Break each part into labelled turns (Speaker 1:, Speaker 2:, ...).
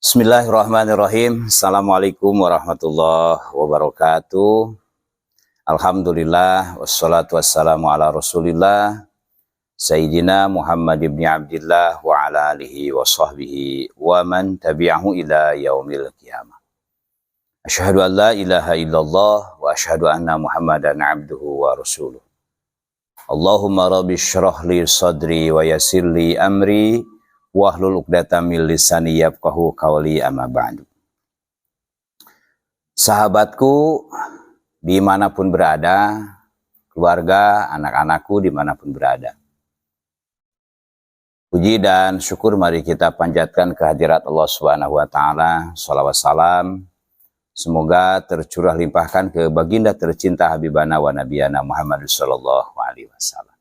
Speaker 1: Bismillahirrahmanirrahim. Assalamualaikum warahmatullahi wabarakatuh. Alhamdulillah wassalatu wassalamu ala Rasulillah Sayyidina Muhammad ibn Abdillah wa ala alihi wa sahbihi wa man tabi'ahu ila yaumil qiyamah. Asyhadu an la ilaha illallah wa asyhadu anna Muhammadan abduhu wa rasuluh. Allahumma rabbi syrah li sadri wa yassir li amri wahlul 'uqdatam min lisani yafqahu qawli, amma ba'du. Sahabatku dimanapun berada, keluarga, anak-anakku dimanapun berada, puji dan syukur mari kita panjatkan kehadirat Allah Subhanahu wa Ta'ala. Shalawat salam semoga tercurah limpahkan ke baginda tercinta Habibana wa Nabiyana Muhammad sallallahu alaihi wasallam.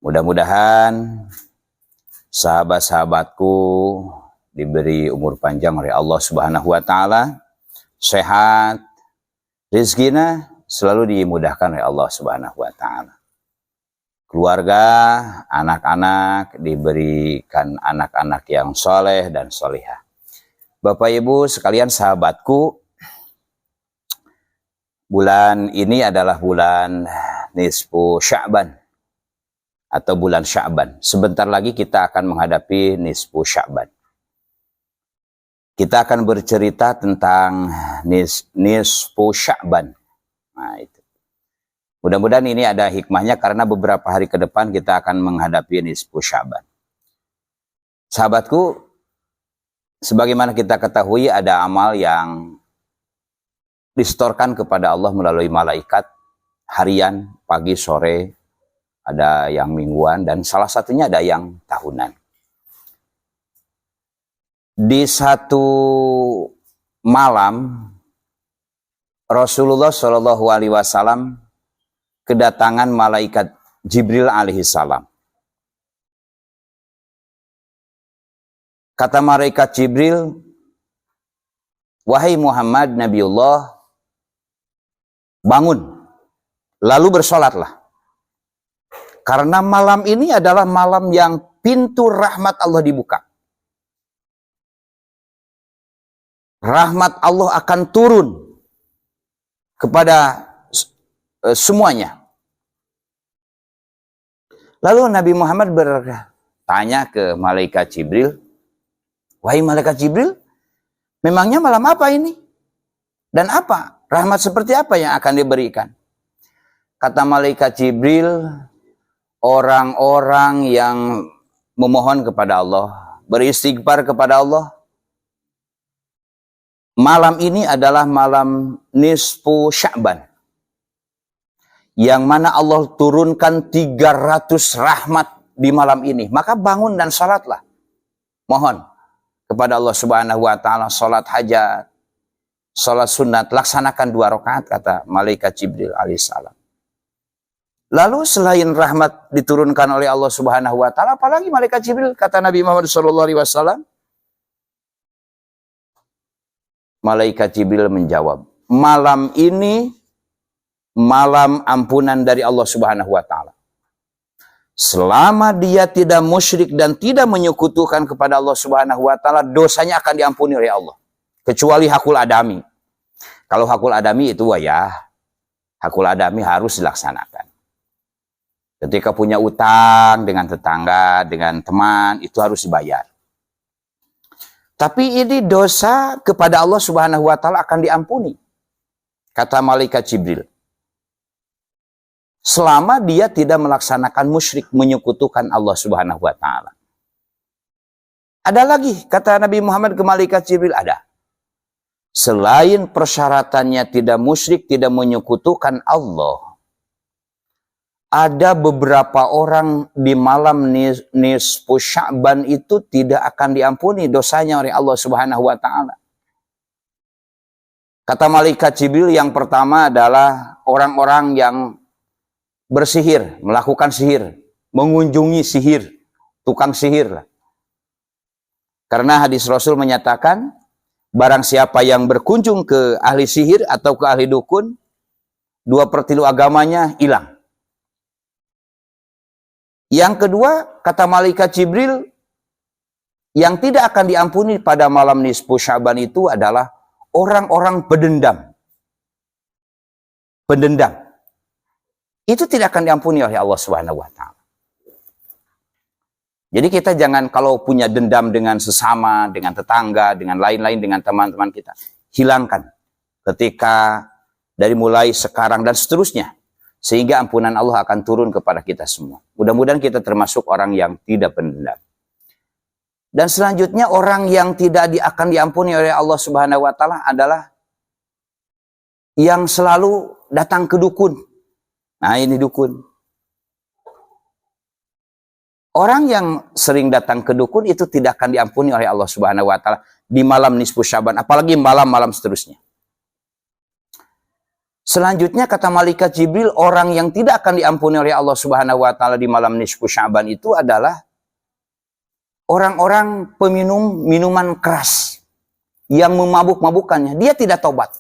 Speaker 1: Mudah-mudahan sahabat-sahabatku diberi umur panjang oleh Allah Subhanahu wa Ta'ala, sehat, rizkinya selalu dimudahkan oleh Allah Subhanahu wa Ta'ala. Keluarga, anak-anak diberikan anak-anak yang soleh dan solihah. Bapak Ibu sekalian, sahabatku, bulan ini adalah bulan nisfu Sya'ban atau bulan Sya'ban. Sebentar lagi kita akan menghadapi nisfu Sya'ban. Kita akan bercerita tentang nisfu Sya'ban. Nah, itu. Mudah-mudahan ini ada hikmahnya karena beberapa hari ke depan kita akan menghadapi nisfu Sya'ban. Sahabatku, sebagaimana kita ketahui ada amal yang distorkan kepada Allah melalui malaikat harian, pagi, sore, ada yang mingguan, dan salah satunya ada yang tahunan. Di satu malam, Rasulullah Shallallahu Alaihi Wasallam kedatangan malaikat Jibril alaihissalam. Kata malaikat Jibril, "Wahai Muhammad Nabiullah, bangun, lalu bersolatlah. Karena malam ini adalah malam yang pintu rahmat Allah dibuka. Rahmat Allah akan turun kepada semuanya." Lalu Nabi Muhammad bertanya ke malaikat Jibril, "Wahai malaikat Jibril, memangnya malam apa ini? Dan apa? Rahmat seperti apa yang akan diberikan?" Kata malaikat Jibril, orang-orang yang memohon kepada Allah, beristighfar kepada Allah. Malam ini adalah malam nisfu Sya'ban, yang mana Allah turunkan 300 rahmat di malam ini. Maka bangun dan salatlah. Mohon kepada Allah Subhanahu wa Ta'ala, salat hajat, salat sunat, laksanakan 2 rakaat, kata malaikat Jibril alaihissalam. Lalu selain rahmat diturunkan oleh Allah Subhanahu wa Ta'ala, apalagi malaikat Jibril, kata Nabi Muhammad SAW. Malaikat Jibril menjawab, malam ini malam ampunan dari Allah Subhanahu wa Ta'ala. Selama dia tidak musyrik dan tidak menyekutukan kepada Allah Subhanahu wa Ta'ala, dosanya akan diampuni oleh Allah. Kecuali hakul adami. Kalau hakul adami itu hakul adami harus dilaksanakan. Ketika punya utang dengan tetangga, dengan teman, itu harus dibayar. Tapi ini dosa kepada Allah Subhanahu wa Ta'ala akan diampuni. Kata malaikat Jibril, selama dia tidak melaksanakan musyrik, menyekutukan Allah Subhanahu wa Ta'ala. Ada lagi, kata Nabi Muhammad ke malaikat Jibril, ada. Selain persyaratannya tidak musyrik, tidak menyekutukan Allah, ada beberapa orang di malam nisfu Sya'ban itu tidak akan diampuni dosanya oleh Allah Subhanahu wa Ta'ala. Kata malaikat Jibril, yang pertama adalah orang-orang yang bersihir, melakukan sihir, mengunjungi sihir, tukang sihir. Karena hadis Rasul menyatakan, barang siapa yang berkunjung ke ahli sihir atau ke ahli dukun, 2/3 agamanya hilang. Yang kedua, kata malaikat Jibril, Yang tidak akan diampuni pada malam nisfu Sya'ban itu adalah orang-orang pendendam. Pendendam. Itu tidak akan diampuni oleh Allah Subhanahu wa taala. Jadi kita jangan kalau punya dendam dengan sesama, dengan tetangga, dengan lain-lain, dengan teman-teman kita, hilangkan ketika dari mulai sekarang dan seterusnya. Sehingga ampunan Allah akan turun kepada kita semua. Mudah-mudahan kita termasuk orang yang tidak pendendam. Dan selanjutnya orang yang tidak akan diampuni oleh Allah Subhanahu wa taala adalah yang selalu datang ke dukun. Nah, ini dukun. Orang yang sering datang ke dukun itu tidak akan diampuni oleh Allah Subhanahu wa taala di malam nisfu Sya'ban, apalagi malam-malam seterusnya. Selanjutnya kata malaikat Jibril, orang yang tidak akan diampuni oleh Allah Subhanahu wa taala di malam nisfu Sya'ban itu adalah orang-orang peminum minuman keras yang memabuk-mabukkannya. Dia tidak tobat.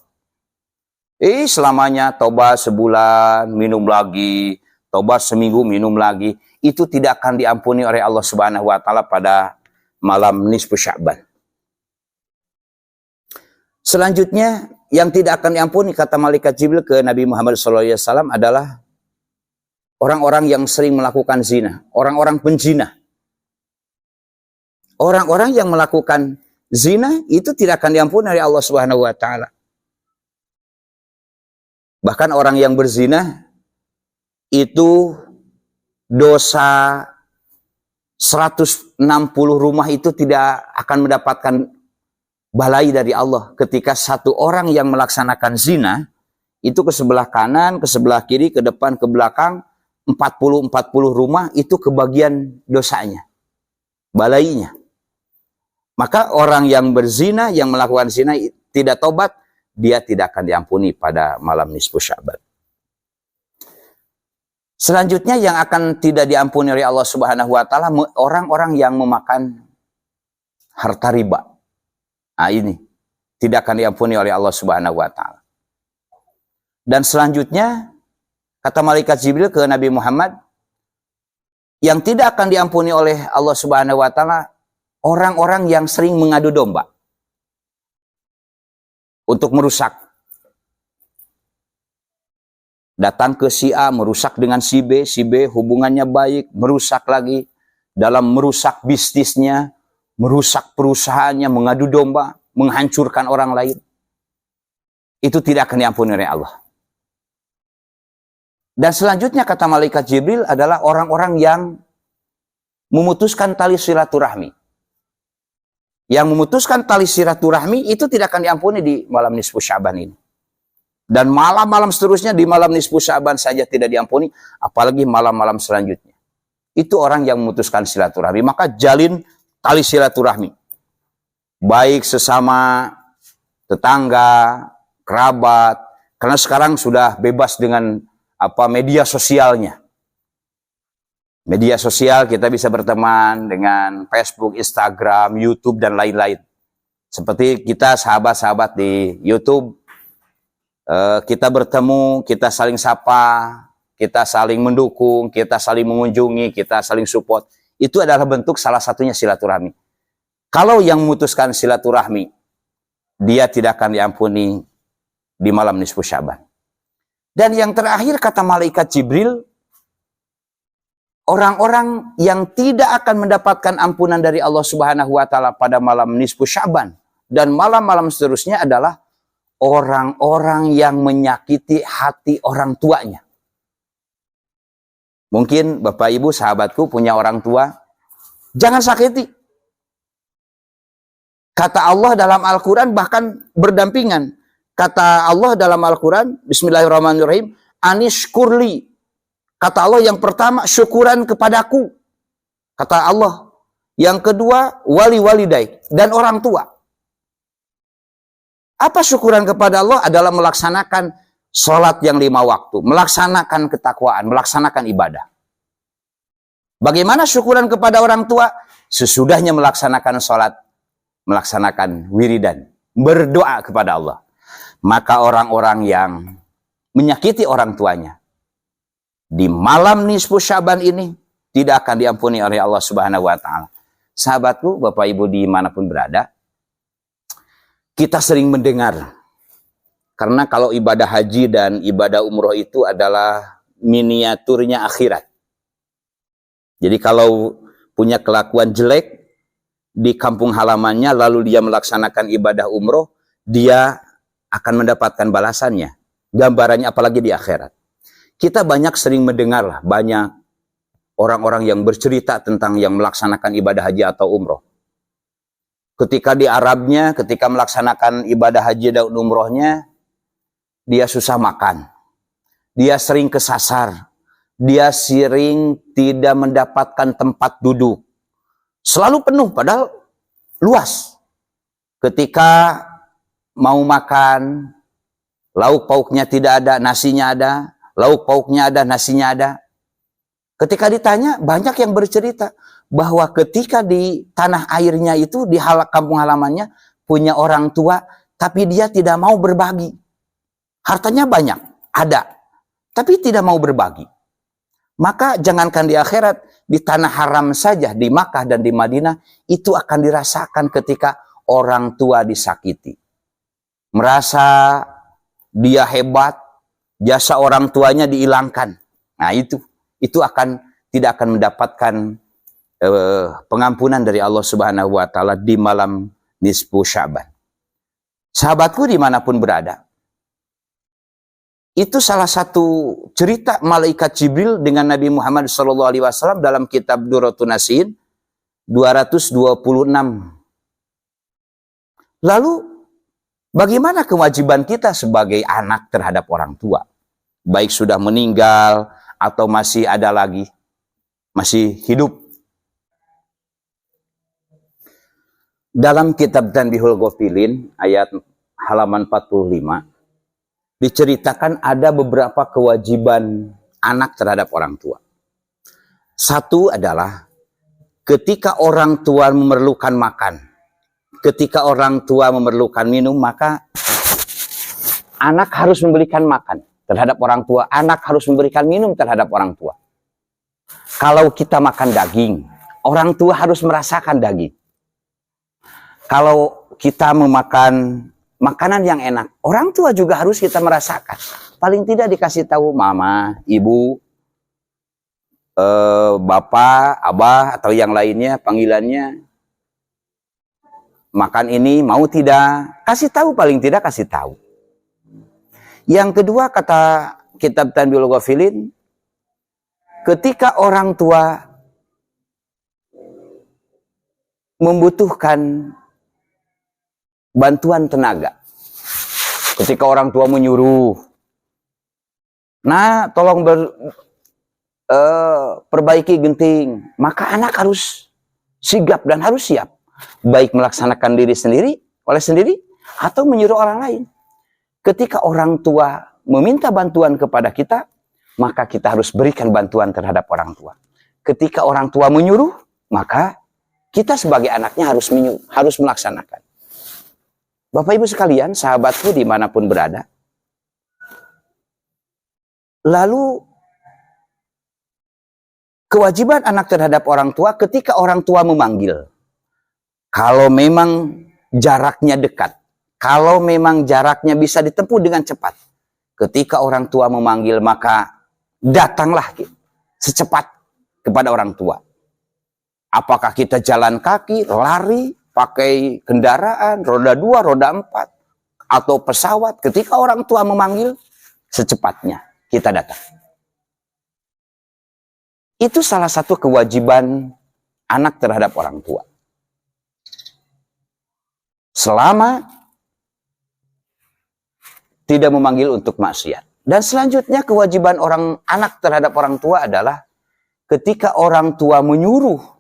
Speaker 1: Selamanya tobat sebulan, minum lagi, tobat seminggu, minum lagi. Itu tidak akan diampuni oleh Allah Subhanahu wa taala pada malam nisfu Sya'ban. Selanjutnya yang tidak akan diampuni kata malaikat Jibril ke Nabi Muhammad SAW adalah orang-orang yang sering melakukan zina, orang-orang penzina. Orang-orang yang melakukan zina itu tidak akan diampuni oleh Allah Subhanahu wa taala. Bahkan orang yang berzina itu dosa 160 rumah itu tidak akan mendapatkan balai dari Allah. Ketika satu orang yang melaksanakan zina itu ke sebelah kanan, ke sebelah kiri, ke depan, ke belakang 40 rumah itu kebagian dosanya, balainya. Maka orang yang berzina, yang melakukan zina tidak tobat, dia tidak akan diampuni pada malam nisfu Sya'ban. Selanjutnya yang akan tidak diampuni oleh Allah Subhanahu wa taala orang-orang yang memakan harta riba. Nah, ini tidak akan diampuni oleh Allah Subhanahu wa taala. Dan selanjutnya kata malaikat Jibril ke Nabi Muhammad, yang tidak akan diampuni oleh Allah Subhanahu wa taala orang-orang yang sering mengadu domba untuk merusak. Datang ke si A, merusak dengan si B hubungannya baik, merusak lagi. Dalam merusak bisnisnya, merusak perusahaannya, mengadu domba, menghancurkan orang lain. Itu tidak akan diampuni oleh Allah. Dan selanjutnya kata malaikat Jibril adalah orang-orang yang memutuskan tali silaturahmi. Yang memutuskan tali silaturahmi itu tidak akan diampuni di malam nisfu Sya'ban ini. Dan malam-malam seterusnya di malam nisfu Sya'ban saja tidak diampuni, apalagi malam-malam selanjutnya. Itu orang yang memutuskan silaturahmi. Maka jalin tali silaturahmi. Baik sesama tetangga, kerabat. Karena sekarang sudah bebas dengan media sosialnya. Media sosial kita bisa berteman dengan Facebook, Instagram, YouTube, dan lain-lain. Seperti kita sahabat-sahabat di YouTube, kita bertemu, kita saling sapa, kita saling mendukung, kita saling mengunjungi, kita saling support. Itu adalah bentuk salah satunya silaturahmi. Kalau yang memutuskan silaturahmi, dia tidak akan diampuni di malam nisfu Sya'ban. Dan yang terakhir kata malaikat Jibril, orang-orang yang tidak akan mendapatkan ampunan dari Allah Subhanahu wa taala pada malam nisfu Sya'ban dan malam-malam seterusnya adalah orang-orang yang menyakiti hati orang tuanya. Mungkin Bapak Ibu sahabatku punya orang tua, jangan sakiti. Kata Allah dalam Al-Quran bahkan berdampingan. Kata Allah dalam Al-Quran, Bismillahirrahmanirrahim, Anishkurli. Kata Allah yang pertama, syukuran kepadaku. Kata Allah. Yang kedua, wali-walidaik. Dan orang tua. Apa syukuran kepada Allah? Adalah melaksanakan sholat yang 5 waktu. Melaksanakan ketakwaan. Melaksanakan ibadah. Bagaimana syukuran kepada orang tua? Sesudahnya melaksanakan sholat. Melaksanakan wiridan. Berdoa kepada Allah. Maka orang-orang yang menyakiti orang tuanya di malam nisfu Sya'ban ini tidak akan diampuni oleh Allah Subhanahu wa taala. Sahabatku, Bapak Ibu dimanapun berada, kita sering mendengar, karena kalau ibadah haji dan ibadah umroh itu adalah miniaturnya akhirat. Jadi kalau punya kelakuan jelek di kampung halamannya, lalu dia melaksanakan ibadah umroh, dia akan mendapatkan balasannya. Gambarannya apalagi di akhirat. Kita banyak sering mendengar lah, banyak orang-orang yang bercerita tentang yang melaksanakan ibadah haji atau umroh. Ketika di Arabnya, ketika melaksanakan ibadah haji dan umrohnya, dia susah makan. Dia sering kesasar. Dia sering tidak mendapatkan tempat duduk. Selalu penuh, padahal luas. Ketika mau makan, lauk pauknya tidak ada, nasinya ada. Lauk pauknya ada, nasinya ada. Ketika ditanya, banyak yang bercerita bahwa ketika di tanah airnya itu, di kampung halamannya, punya orang tua, tapi dia tidak mau berbagi. Hartanya banyak, ada, tapi tidak mau berbagi. Maka jangankan di akhirat, di tanah haram saja, di Makkah dan di Madinah, itu akan dirasakan ketika orang tua disakiti. Merasa dia hebat, jasa orang tuanya dihilangkan. Nah itu tidak akan mendapatkan pengampunan dari Allah Subhanahu wa Ta'ala di malam nisfu Sya'ban. Sahabatku dimanapun berada, itu salah satu cerita malaikat Jibril dengan Nabi Muhammad SAW dalam kitab Durratun Nasin 226. Lalu bagaimana kewajiban kita sebagai anak terhadap orang tua? Baik sudah meninggal atau masih ada lagi, masih hidup. Dalam kitab Tanbihul Ghafilin ayat halaman 45 diceritakan ada beberapa kewajiban anak terhadap orang tua. Satu adalah ketika orang tua memerlukan makan, ketika orang tua memerlukan minum, maka anak harus memberikan makan terhadap orang tua, anak harus memberikan minum terhadap orang tua. Kalau kita makan daging, orang tua harus merasakan daging. Kalau kita memakan makanan yang enak, orang tua juga harus kita merasakan. Paling tidak dikasih tahu mama, ibu, bapak, abah, atau yang lainnya, panggilannya. Makan ini, mau tidak? Kasih tahu, paling tidak kasih tahu. Yang kedua, kata kitab Tanbihul Ghafilin, ketika orang tua membutuhkan bantuan tenaga, ketika orang tua menyuruh, nah tolong perbaiki genting, maka anak harus sigap dan harus siap, baik melaksanakan diri sendiri, oleh sendiri, atau menyuruh orang lain. Ketika orang tua meminta bantuan kepada kita, maka kita harus berikan bantuan terhadap orang tua. Ketika orang tua menyuruh, maka kita sebagai anaknya harus melaksanakan. Bapak Ibu sekalian, sahabatku dimanapun berada. Lalu, kewajiban anak terhadap orang tua ketika orang tua memanggil. Kalau memang jaraknya dekat, kalau memang jaraknya bisa ditempuh dengan cepat. Ketika orang tua memanggil, maka datanglah secepat kepada orang tua. Apakah kita jalan kaki, lari, pakai kendaraan, roda 2, roda 4, atau pesawat. Ketika orang tua memanggil, secepatnya kita datang. Itu salah satu kewajiban anak terhadap orang tua. Selama tidak memanggil untuk maksiat. Dan selanjutnya kewajiban anak terhadap orang tua adalah ketika orang tua menyuruh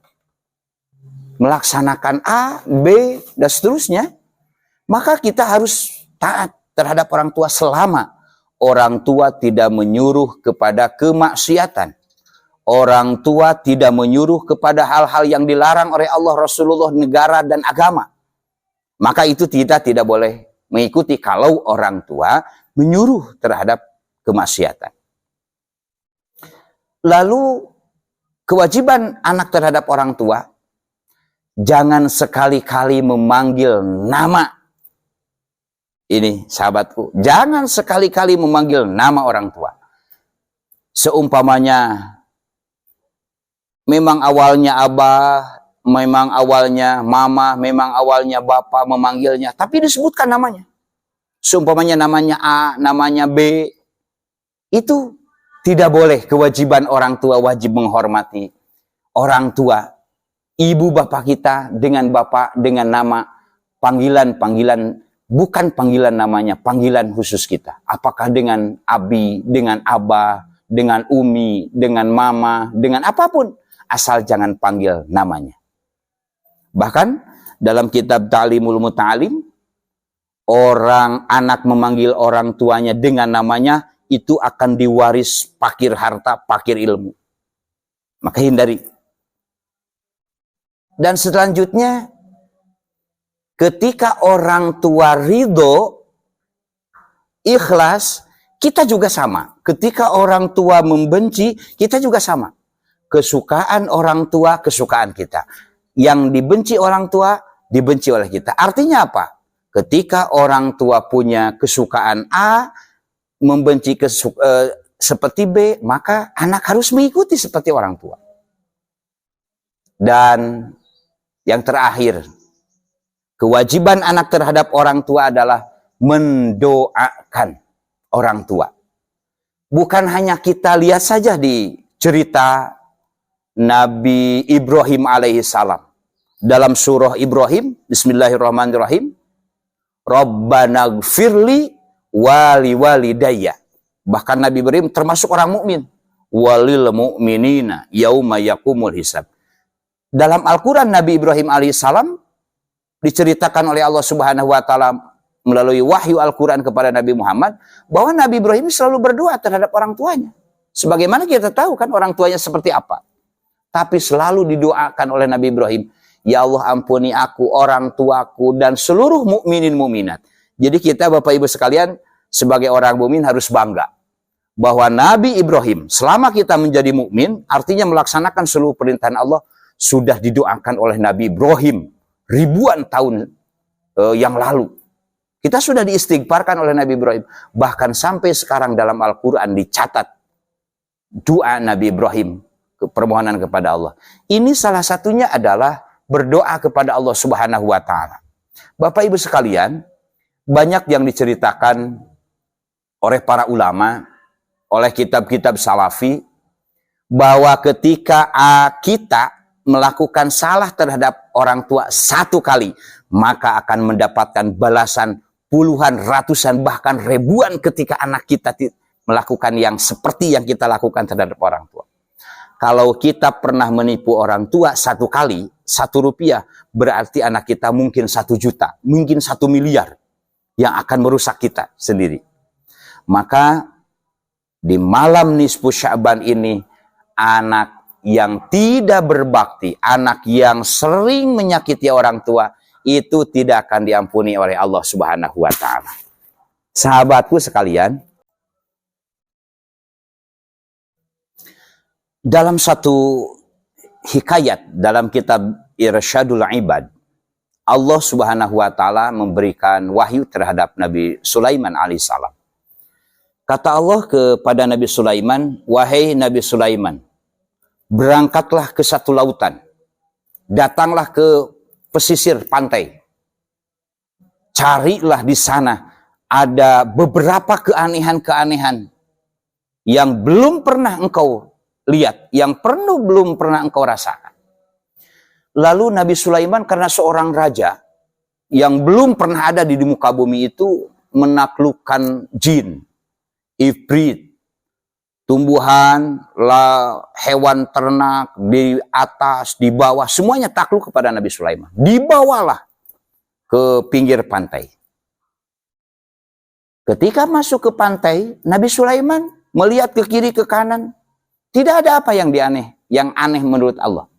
Speaker 1: melaksanakan A, B, dan seterusnya, maka kita harus taat terhadap orang tua selama orang tua tidak menyuruh kepada kemaksiatan. Orang tua tidak menyuruh kepada hal-hal yang dilarang oleh Allah, Rasulullah, negara, dan agama. Maka itu kita tidak boleh mengikuti kalau orang tua menyuruh terhadap kemaksiatan. Lalu kewajiban anak terhadap orang tua jangan sekali-kali memanggil nama. Ini sahabatku, jangan sekali-kali memanggil nama orang tua. Seumpamanya memang awalnya abah, memang awalnya mama, memang awalnya bapak memanggilnya, tapi disebutkan namanya. Seumpamanya namanya A, namanya B, itu tidak boleh. Kewajiban orang tua wajib menghormati orang tua, ibu bapak kita dengan bapak, dengan nama, panggilan-panggilan, bukan panggilan namanya, panggilan khusus kita. Apakah dengan abi, dengan abah, dengan umi, dengan mama, dengan apapun, asal jangan panggil namanya. Bahkan dalam kitab Ta'limul Muta'alim, orang anak memanggil orang tuanya dengan namanya, itu akan diwaris pakir harta, pakir ilmu. Maka hindari. Dan selanjutnya, ketika orang tua ridho, ikhlas, kita juga sama. Ketika orang tua membenci, kita juga sama. Kesukaan orang tua, kesukaan kita. Yang dibenci orang tua, dibenci oleh kita. Artinya apa? Ketika orang tua punya kesukaan A, membenci seperti B, maka anak harus mengikuti seperti orang tua. Dan yang terakhir, kewajiban anak terhadap orang tua adalah mendoakan orang tua. Bukan hanya kita lihat saja di cerita Nabi Ibrahim alaihissalam. Dalam surah Ibrahim, Bismillahirrahmanirrahim, Rabbana gfirli wali walidayya. Bahkan Nabi Ibrahim termasuk orang mukmin. Walil mu'minina yauma yakumul hisab. Dalam Al-Quran Nabi Ibrahim alaihissalam diceritakan oleh Allah Subhanahu wa taala melalui wahyu Al-Quran kepada Nabi Muhammad bahwa Nabi Ibrahim selalu berdoa terhadap orang tuanya. Sebagaimana kita tahu kan orang tuanya seperti apa. Tapi selalu didoakan oleh Nabi Ibrahim, ya Allah ampuni aku, orang tuaku, dan seluruh mukminin mukminat. Jadi kita Bapak Ibu sekalian sebagai orang mukmin harus bangga bahwa Nabi Ibrahim selama kita menjadi mukmin, artinya melaksanakan seluruh perintah Allah, sudah didoakan oleh Nabi Ibrahim ribuan tahun yang lalu. Kita sudah diistighfarkan oleh Nabi Ibrahim. Bahkan sampai sekarang dalam Al-Quran dicatat doa Nabi Ibrahim, permohonan kepada Allah. Ini salah satunya adalah berdoa kepada Allah Subhanahu wa taala. Bapak Ibu sekalian, banyak yang diceritakan oleh para ulama, oleh kitab-kitab salafi, bahwa ketika kita melakukan salah terhadap orang tua satu kali, maka akan mendapatkan balasan puluhan, ratusan, bahkan ribuan ketika anak kita melakukan yang seperti yang kita lakukan terhadap orang tua. Kalau kita pernah menipu orang tua satu kali, 1 rupiah, berarti anak kita mungkin 1 juta, mungkin 1 miliar yang akan merusak kita sendiri. Maka di malam nisfu Sya'ban ini, anak yang tidak berbakti, anak yang sering menyakiti orang tua, itu tidak akan diampuni oleh Allah Subhanahu wa taala. Sahabatku sekalian, dalam satu hikayat dalam kitab Irsyadul Ibad, Allah Subhanahu wa taala memberikan wahyu terhadap Nabi Sulaiman alaihissalam. Kata Allah kepada Nabi Sulaiman, wahai Nabi Sulaiman, berangkatlah ke satu lautan, datanglah ke pesisir pantai, carilah di sana ada beberapa keanehan-keanehan yang belum pernah engkau lihat, yang belum pernah engkau rasakan. Lalu Nabi Sulaiman karena seorang raja yang belum pernah ada di muka bumi itu, menaklukkan jin, ifrit, tumbuhan, hewan ternak, di atas, di bawah, semuanya takluk kepada Nabi Sulaiman. Dibawalah ke pinggir pantai. Ketika masuk ke pantai, Nabi Sulaiman melihat ke kiri ke kanan, tidak ada apa yang aneh menurut Allah.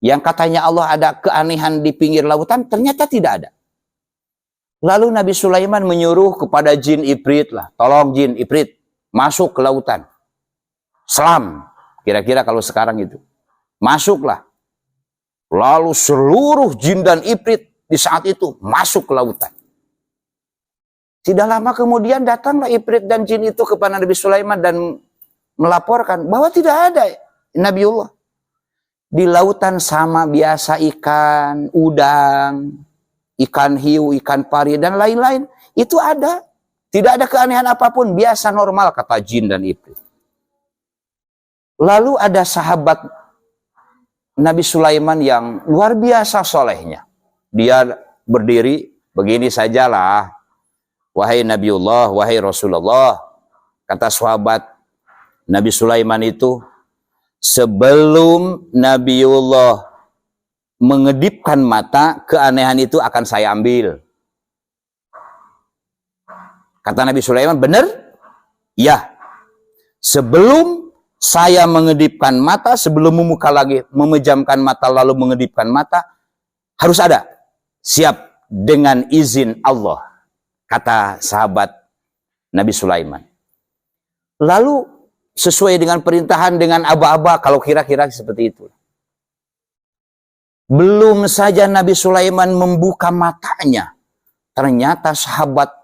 Speaker 1: Yang katanya Allah ada keanehan di pinggir lautan, ternyata tidak ada. Lalu Nabi Sulaiman menyuruh kepada jin ifrit lah, tolong jin ifrit masuk ke lautan. Selam, kira-kira kalau sekarang itu. Masuklah. Lalu seluruh jin dan ifrit di saat itu masuk ke lautan. Tidak lama kemudian datanglah ifrit dan jin itu kepada Nabi Sulaiman dan melaporkan bahwa tidak ada Nabiullah. Di lautan sama biasa ikan, udang, ikan hiu, ikan pari, dan lain-lain. Itu ada. Tidak ada keanehan apapun. Biasa normal, kata jin dan ifrit. Lalu ada sahabat Nabi Sulaiman yang luar biasa solehnya. Dia berdiri, begini sajalah. Wahai Nabiullah, wahai Rasulullah. Kata sahabat Nabi Sulaiman itu, sebelum Nabiullah mengedipkan mata, keanehan itu akan saya ambil. Kata Nabi Sulaiman, benar? Ya. Sebelum saya mengedipkan mata, sebelum membuka lagi, memejamkan mata lalu mengedipkan mata, harus ada. Siap dengan izin Allah. Kata sahabat Nabi Sulaiman. Lalu sesuai dengan perintahan dengan aba-aba, kalau kira-kira seperti itu. Belum saja Nabi Sulaiman membuka matanya, ternyata sahabat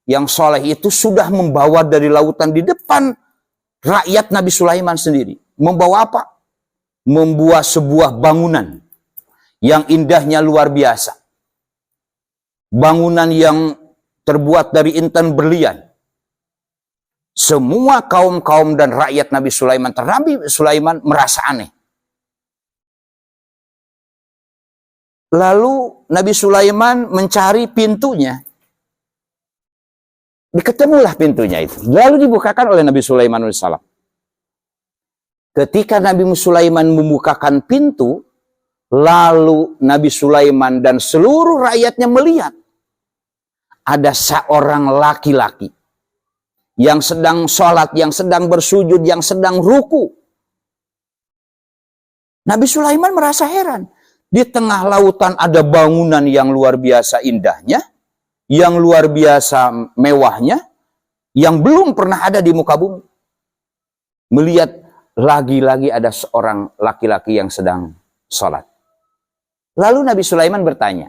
Speaker 1: yang soleh itu sudah membawa dari lautan di depan rakyat Nabi Sulaiman sendiri. Membawa apa? Membuat sebuah bangunan yang indahnya luar biasa. Bangunan yang terbuat dari intan berlian. Semua kaum-kaum dan rakyat Nabi Sulaiman, Nabi Sulaiman merasa aneh. Lalu Nabi Sulaiman mencari pintunya. Diketemulah pintunya itu. Lalu dibukakan oleh Nabi Sulaiman AS. Ketika Nabi Sulaiman membukakan pintu, lalu Nabi Sulaiman dan seluruh rakyatnya melihat ada seorang laki-laki yang sedang sholat, yang sedang bersujud, yang sedang ruku. Nabi Sulaiman merasa heran. Di tengah lautan ada bangunan yang luar biasa indahnya, yang luar biasa mewahnya, yang belum pernah ada di muka bumi. Melihat lagi-lagi ada seorang laki-laki yang sedang sholat. Lalu Nabi Sulaiman bertanya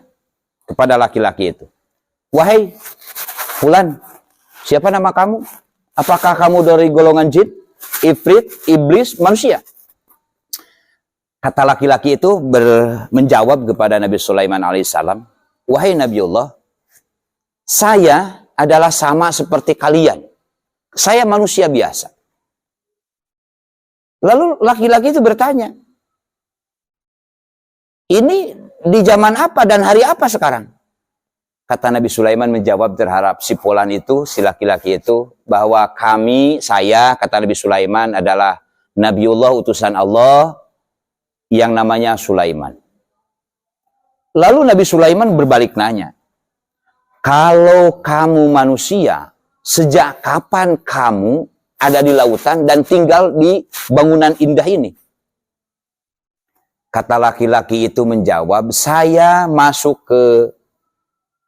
Speaker 1: kepada laki-laki itu, wahai fulan, siapa nama kamu? Apakah kamu dari golongan jin, ifrit, iblis, manusia? Kata laki-laki itu menjawab kepada Nabi Sulaiman alaihissalam, wahai Nabiullah, saya adalah sama seperti kalian. Saya manusia biasa. Lalu laki-laki itu bertanya, ini di zaman apa dan hari apa sekarang? Kata Nabi Sulaiman menjawab terhadap si fulan itu, si laki-laki itu, bahwa saya, kata Nabi Sulaiman, adalah Nabiullah utusan Allah yang namanya Sulaiman. Lalu Nabi Sulaiman berbalik nanya, kalau kamu manusia, sejak kapan kamu ada di lautan dan tinggal di bangunan indah ini? Kata laki-laki itu menjawab, saya masuk ke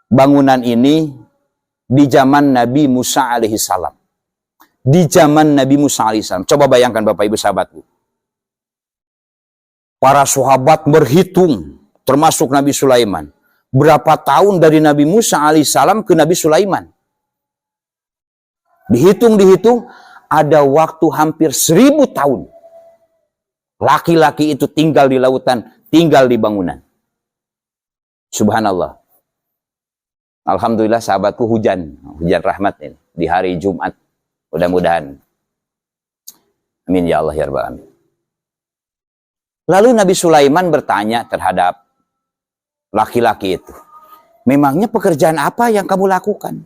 Speaker 1: bangunan ini di zaman Nabi Musa alaihissalam. Di zaman Nabi Musa alaihissalam. Coba bayangkan Bapak Ibu sahabatku. Para sahabat berhitung, termasuk Nabi Sulaiman. Berapa tahun dari Nabi Musa alaihissalam ke Nabi Sulaiman? Dihitung, ada waktu hampir 1000 tahun. Laki-laki itu tinggal di lautan, tinggal di bangunan. Subhanallah. Alhamdulillah sahabatku hujan rahmat ini di hari Jumat. Mudah-mudahan. Amin ya Allah ya Rabbal alamin. Lalu Nabi Sulaiman bertanya terhadap laki-laki itu, memangnya pekerjaan apa yang kamu lakukan?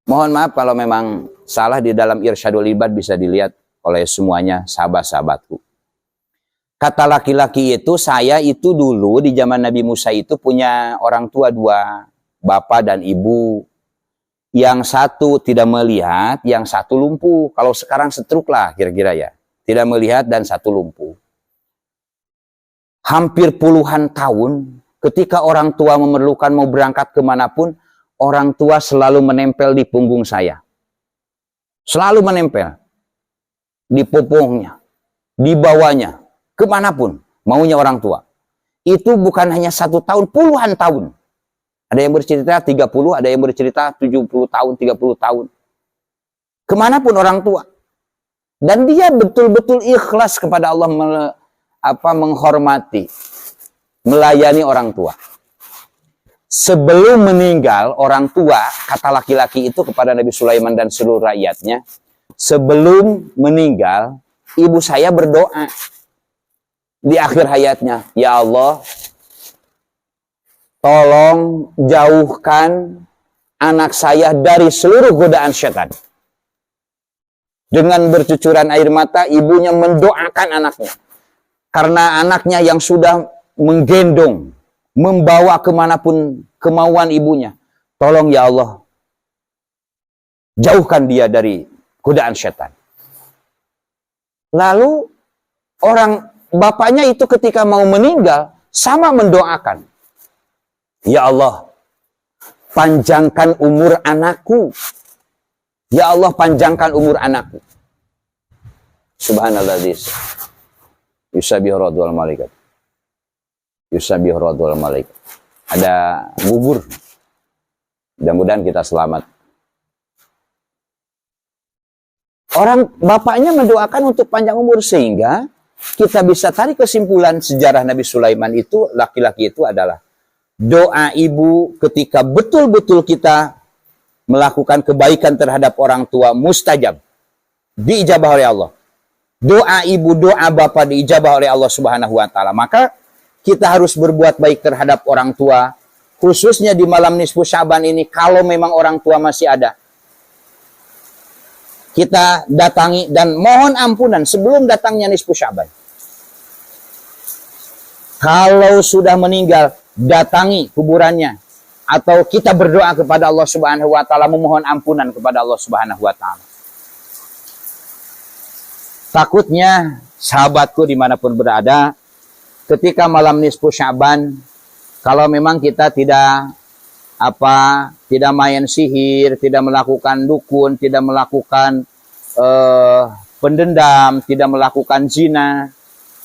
Speaker 1: Mohon maaf kalau memang salah, di dalam Irsyadul Ibad bisa dilihat oleh semuanya sahabat-sahabatku. Kata laki-laki itu, saya itu dulu di zaman Nabi Musa itu punya orang tua dua, bapak dan ibu. Yang satu tidak melihat, yang satu lumpuh. Kalau sekarang stroke lah kira-kira ya. Tidak melihat dan satu lumpuh. Hampir puluhan tahun, ketika orang tua memerlukan mau berangkat kemanapun, orang tua selalu menempel di punggung saya. Selalu menempel. Di punggungnya, di bawahnya, kemanapun. maunya orang tua. Itu bukan hanya 1 tahun, puluhan tahun. Ada yang bercerita 30, ada yang bercerita 70 tahun, 30 tahun. Kemanapun orang tua. Dan dia betul-betul ikhlas kepada Allah menghormati, melayani orang tua. Sebelum meninggal orang tua, kata laki-laki itu kepada Nabi Sulaiman dan seluruh rakyatnya, sebelum meninggal, ibu saya berdoa di akhir hayatnya, ya Allah, tolong jauhkan anak saya dari seluruh godaan syaitan. Dengan bercucuran air mata, ibunya mendoakan anaknya. Karena anaknya yang sudah menggendong, membawa kemanapun kemauan ibunya. Tolong ya Allah, jauhkan dia dari godaan syaitan. Lalu orang bapaknya itu ketika mau meninggal, sama mendoakan. Ya Allah, panjangkan umur anakku. Ya Allah, panjangkan umur anakku. Subhanallah. Yusabbihu radul malaikat. Yusabbihu radul malaikat. Ada gugur. Mudah-mudahan kita selamat. Orang bapaknya mendoakan untuk panjang umur, sehingga kita bisa tarik kesimpulan sejarah Nabi Sulaiman itu, laki-laki itu adalah doa ibu ketika betul-betul kita melakukan kebaikan terhadap orang tua mustajab, diijabah oleh Allah. Doa ibu, doa bapak diijabah oleh Allah Subhanahu wa taala. Maka kita harus berbuat baik terhadap orang tua, khususnya di malam nisfu Syaban ini. Kalau memang orang tua masih ada, kita datangi dan mohon ampunan sebelum datangnya nisfu Syaban. Kalau sudah meninggal, datangi kuburannya, atau kita berdoa kepada Allah Subhanahu wa taala, memohon ampunan kepada Allah Subhanahu wa taala. Takutnya sahabatku dimanapun berada, ketika malam nisfu Syaban, kalau memang kita tidak main sihir, tidak melakukan dukun, tidak melakukan pendendam, tidak melakukan zina,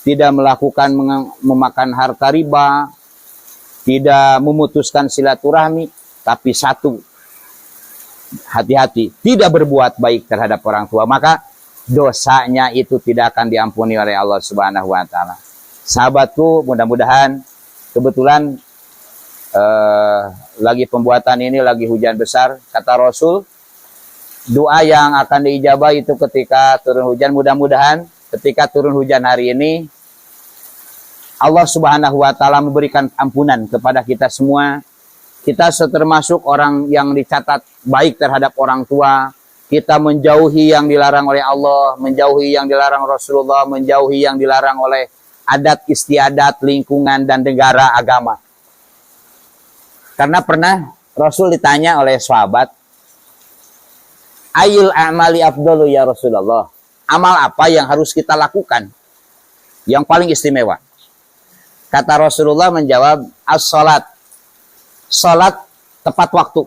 Speaker 1: tidak melakukan memakan harta riba, tidak memutuskan silaturahmi, tapi satu, hati-hati, tidak berbuat baik terhadap orang tua, maka dosanya itu tidak akan diampuni oleh Allah Subhanahu wa taala. Sahabatku, mudah-mudahan kebetulan lagi pembuatan ini lagi hujan besar, kata Rasul, doa yang akan diijabah itu ketika turun hujan. Mudah-mudahan ketika turun hujan hari ini Allah Subhanahu wa taala memberikan ampunan kepada kita semua. Kita termasuk orang yang dicatat baik terhadap orang tua. Kita menjauhi yang dilarang oleh Allah, menjauhi yang dilarang Rasulullah, menjauhi yang dilarang oleh adat istiadat, lingkungan, dan negara agama. Karena pernah Rasul ditanya oleh sahabat, Ayul a'mali afdalu ya Rasulullah. Amal apa yang harus kita lakukan yang paling istimewa? Kata Rasulullah menjawab, as-salat. Salat tepat waktu.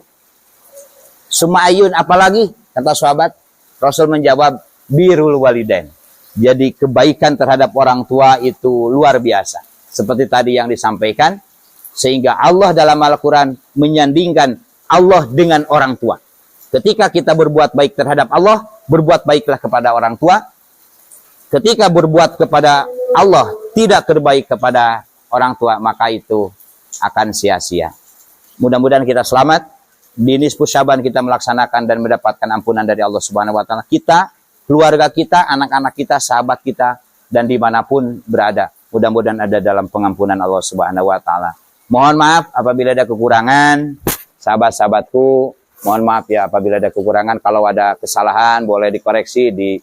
Speaker 1: Sumayun, apalagi? Kata sahabat, Rasul menjawab, birrul walidain. Jadi kebaikan terhadap orang tua itu luar biasa. Seperti tadi yang disampaikan, sehingga Allah dalam Al-Quran menyandingkan Allah dengan orang tua. Ketika kita berbuat baik terhadap Allah, berbuat baiklah kepada orang tua. Ketika berbuat kepada Allah, tidak terbaik kepada orang tua, maka itu akan sia-sia. Mudah-mudahan kita selamat. Di nisfu Syaban kita melaksanakan dan mendapatkan ampunan dari Allah Subhanahu wa taala. Kita, keluarga kita, anak-anak kita, sahabat kita, dan dimanapun berada, mudah-mudahan ada dalam pengampunan Allah Subhanahu wa taala. Mohon maaf apabila ada kekurangan, sahabat-sahabatku. Mohon maaf ya apabila ada kekurangan. Kalau ada kesalahan boleh dikoreksi di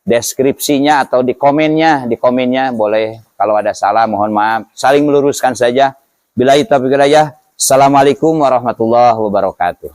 Speaker 1: deskripsinya atau di komennya. Di komennya boleh, kalau ada salah mohon maaf. Saling meluruskan saja. Billahi taufiq wal hidayah. Assalamualaikum warahmatullahi wabarakatuh.